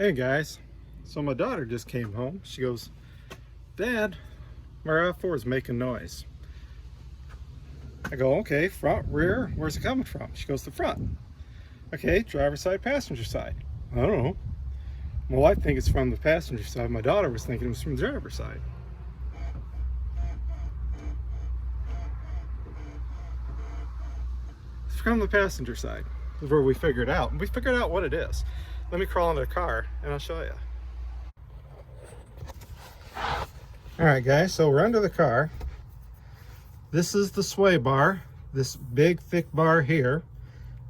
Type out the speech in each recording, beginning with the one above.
Hey guys, so my daughter just came home. She goes, "Dad, my RAV4 is making noise." I go, "Okay, front, rear, where's it coming from?" She goes, "The front." "Okay, driver side, passenger side." "I don't know." My wife thinks it's from the passenger side. My daughter was thinking it was from the driver's side. It's from the passenger side. This is where we figured out. We figured out what it is. Let me crawl into the car and I'll show you. All right, guys, so we're under the car. This is the sway bar, this big thick bar here.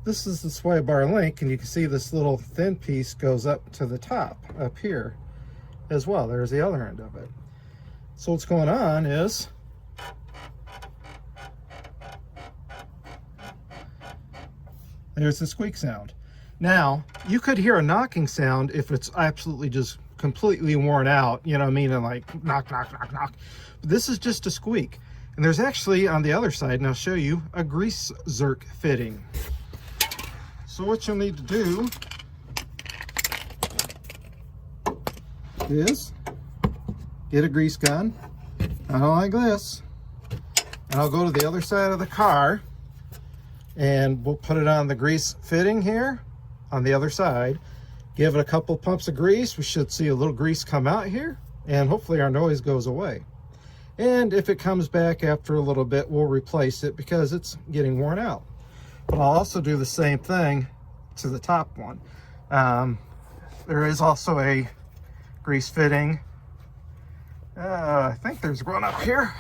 This is the sway bar link, and you can see this little thin piece goes up to the top up here as well. There's the other end of it. So what's going on is there's the squeak sound. Now, you could hear a knocking sound if it's absolutely just completely worn out, you know what I mean, and like knock, knock, knock, knock. But this is just a squeak. And there's actually, on the other side, and I'll show you, a grease zerk fitting. So what you'll need to do is get a grease gun, kind of like this, and I'll go to the other side of the car, and we'll put it on the grease fitting here on the other side, give it a couple pumps of grease. We should see a little grease come out here, and hopefully our noise goes away. And if it comes back after a little bit, we'll replace it because it's getting worn out. But I'll also do the same thing to the top one. There is also a grease fitting. I think there's one up here.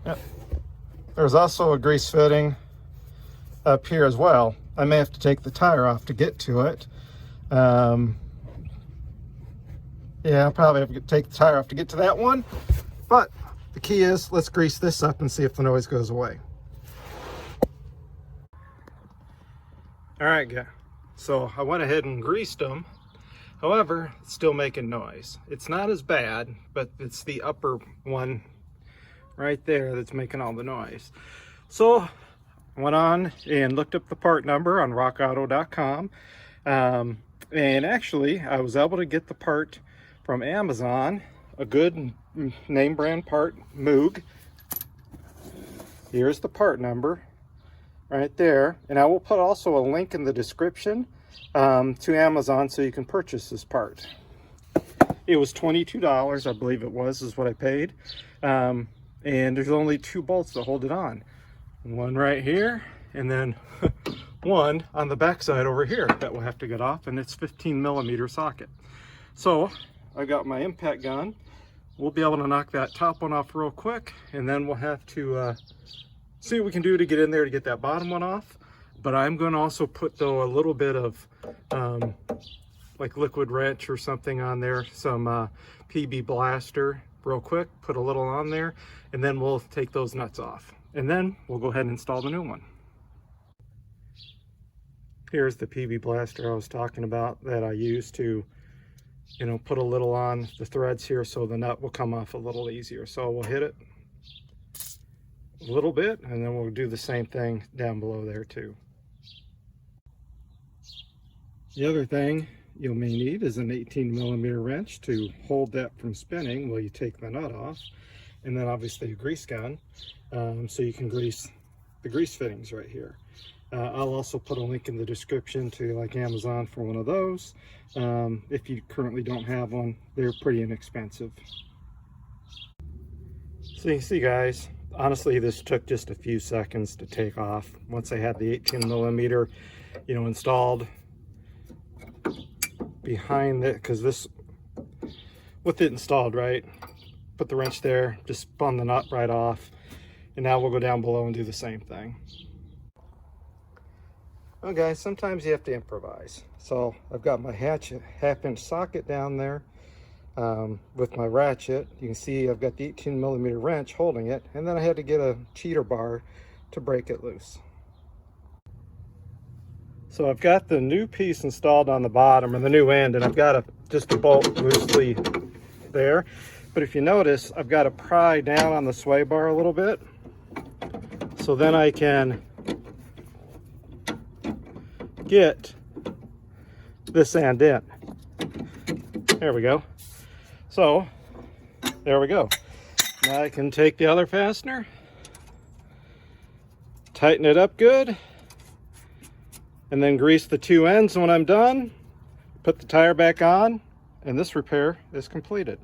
Yep. There's also a grease fitting up here as well. I may have to take the tire off to get to it. Yeah, I'll probably have to take the tire off to get to that one. But the key is, let's grease this up and see if the noise goes away. All right, guys. So I went ahead and greased them. However, it's still making noise. It's not as bad, but it's the upper one right there that's making all the noise. So I went on and looked up the part number on rockauto.com. And actually, I was able to get the part from Amazon, a good name brand part, Moog. Here's the part number right there. And I will put also a link in the description to Amazon so you can purchase this part. It was $22, I believe it was, is what I paid. And there's only 2 bolts to hold it on. One right here, and then one on the back side over here that we'll have to get off, and it's 15mm socket. So I got my impact gun. We'll be able to knock that top one off real quick, and then we'll have to see what we can do to get in there to get that bottom one off. But I'm going to also put, though, a little bit of like liquid wrench or something on there, some PB blaster real quick, put a little on there, and then we'll take those nuts off. And then we'll go ahead and install the new one. Here's the PB blaster I was talking about that I used to, you know, put a little on the threads here so the nut will come off a little easier. So we'll hit it a little bit, and then we'll do the same thing down below there too. The other thing you may need is an 18mm wrench to hold that from spinning while you take the nut off, and then obviously a grease gun, so you can grease the grease fittings right here. I'll also put a link in the description to like Amazon for one of those. If you currently don't have one, they're pretty inexpensive. So you can see, guys, honestly this took just a few seconds to take off once I had the 18mm, you know, installed behind it, because this, with it installed, right, put the wrench there, just spun the nut right off, and now we'll go down below and do the same thing. Well, guys, sometimes you have to improvise. So I've got my hatchet 1/2-inch socket down there with my ratchet. You can see I've got the 18mm wrench holding it, and then I had to get a cheater bar to break it loose. So I've got the new piece installed on the bottom, or the new end, and I've got just a bolt loosely there. But if you notice, I've got to pry down on the sway bar a little bit so then I can get this end in. There we go. So there we go. Now I can take the other fastener, tighten it up good, and then grease the two ends. When I'm done, put the tire back on, and this repair is completed.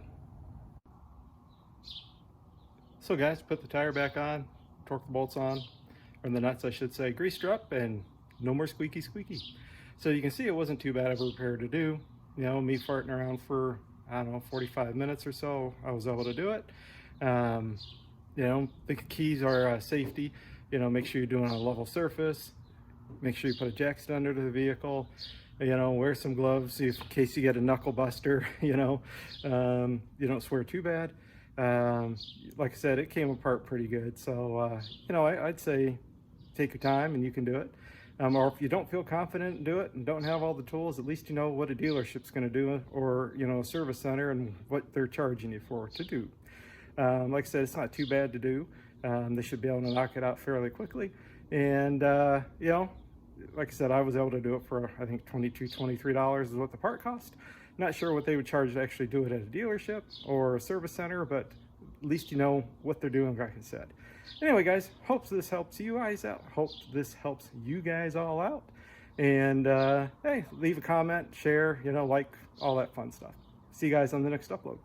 So guys, put the tire back on, torque the bolts on, or the nuts I should say, greased her up, and no more squeaky squeaky. So you can see it wasn't too bad of a repair to do. You know, me farting around for, I don't know, 45 minutes or so, I was able to do it. You know, the keys are safety. You know, make sure you're doing it on a level surface. Make sure you put a jack stand under the vehicle. You know, wear some gloves in case you get a knuckle buster. You know, you don't swear too bad. Like I said, it came apart pretty good. So, you know, I'd say take your time and you can do it. Or if you don't feel confident and do it and don't have all the tools, at least you know what a dealership's going to do, or, you know, a service center and what they're charging you for to do. Like I said, it's not too bad to do. They should be able to knock it out fairly quickly. And, you know, like I said, I was able to do it for, I think, $22, $23 is what the part cost. Not sure what they would charge to actually do it at a dealership or a service center, but at least you know what they're doing, like I said. Anyway, guys, hope this helps you guys out. Hope this helps you guys all out. And, hey, leave a comment, share, you know, like, all that fun stuff. See you guys on the next upload.